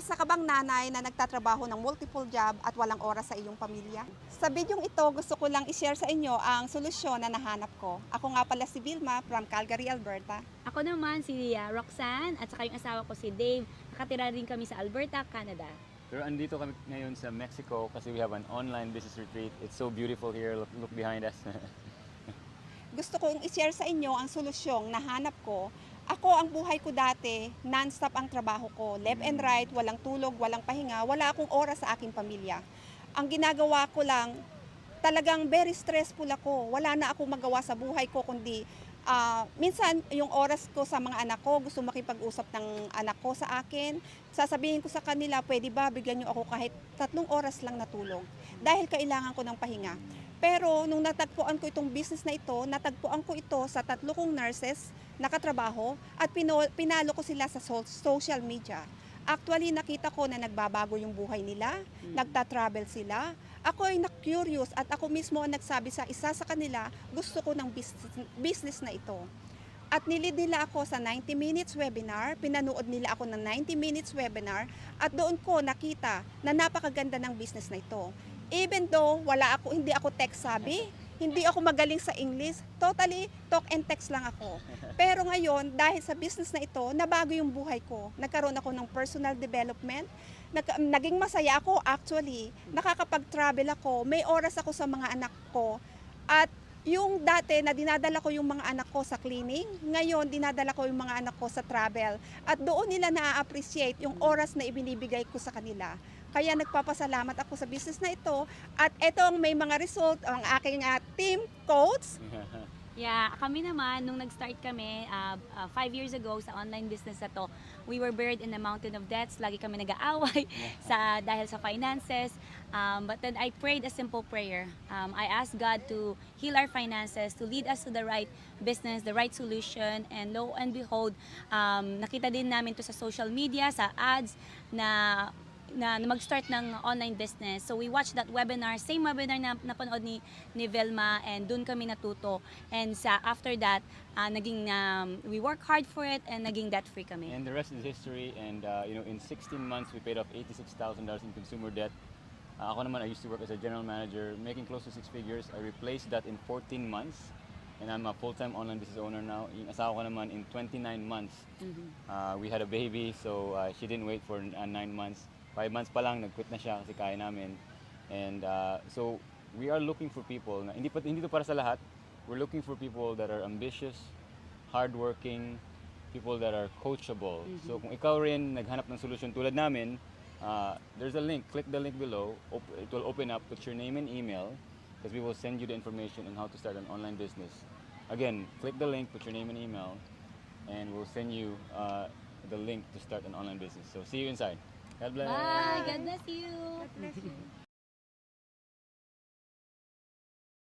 Isa ka bang nanay na nagtatrabaho ng multiple job at walang oras sa iyong pamilya? Sa bidyong ito, gusto ko lang i-share sa inyo ang solusyon na nahanap ko. Ako nga pala si Vilma from Calgary, Alberta. Ako naman si Roxanne at saka yung asawa ko si Dave. Nakatira rin kami sa Alberta, Canada. Pero andito kami ngayon sa Mexico kasi we have an online business retreat. It's so beautiful here. Look behind us. Gusto kong i-share sa inyo ang solusyong nahanap ko. Ako, ang buhay ko dati, non-stop ang trabaho ko. Left and right, walang tulog, walang pahinga, wala akong oras sa aking pamilya. Ang ginagawa ko lang, talagang very stressful ako. Wala na ako magawa sa buhay ko, kundi minsan yung oras ko sa mga anak ko, gusto makipag-usap ng anak ko sa akin. Sasabihin ko sa kanila, pwede ba bigyan nyo ako kahit 3 oras lang na tulog? Dahil kailangan ko ng pahinga. Pero nung natagpuan ko itong business na ito, natagpuan ko ito sa 3 kong nurses nakatrabaho at pinalo ko sila sa social media. Actually, nakita ko na nagbabago yung buhay nila, nagta-travel sila. Ako ay na-curious at ako mismo ang nagsabi sa isa sa kanila, gusto ko ng business na ito. At nilid nila ako sa 90 minutes webinar, pinanood nila ako ng 90 minutes webinar at doon ko nakita na napakaganda ng business na ito. Even though hindi ako tech savvy, hindi ako magaling sa English, totally talk and text lang ako. Pero ngayon, dahil sa business na ito, nabago yung buhay ko. Nagkaroon ako ng personal development, naging masaya ako actually, nakakapag-travel ako, may oras ako sa mga anak ko, at yung dati na dinadala ko yung mga anak ko sa cleaning, ngayon dinadala ko yung mga anak ko sa travel. At doon nila na-appreciate yung oras na ibinibigay ko sa kanila. Kaya nagpapasalamat ako sa business na ito at itong may mga result ang aking team coach. Yeah, kami naman, nung nag-start kami 5 years ago sa online business na to, we were buried in a mountain of debts. Lagi kami nag-aaway dahil sa finances. But then I prayed a simple prayer. I asked God to heal our finances, to lead us to the right business, the right solution. And lo and behold, nakita din namin to sa social media, sa ads, na mag-start ng online business. So we watched that webinar, same webinar na napanood ni Vilma, and dun kami natuto. And after that, we work hard for it and naging debt-free kami. And the rest is history. And in 16 months, we paid off $86,000 in consumer debt. Ako naman, I used to work as a general manager, making close to 6 figures. I replaced that in 14 months. And I'm a full-time online business owner now. Yung asawa ko naman, in 29 months, we had a baby. So she didn't wait for 9 months. 5 months pa lang, nag-quit na siya kasi kaya namin. And so, we are looking for people, na hindi to para sa lahat. We're looking for people that are ambitious, hardworking, people that are coachable. So, kung ikaw rin naghanap ng solusyon tulad namin, there's a link. Click the link below. It will open up. Put your name and email because we will send you the information on how to start an online business. Again, click the link, put your name and email, and we'll send you the link to start an online business. So, see you inside. God bless. Bye! God bless you! God bless you.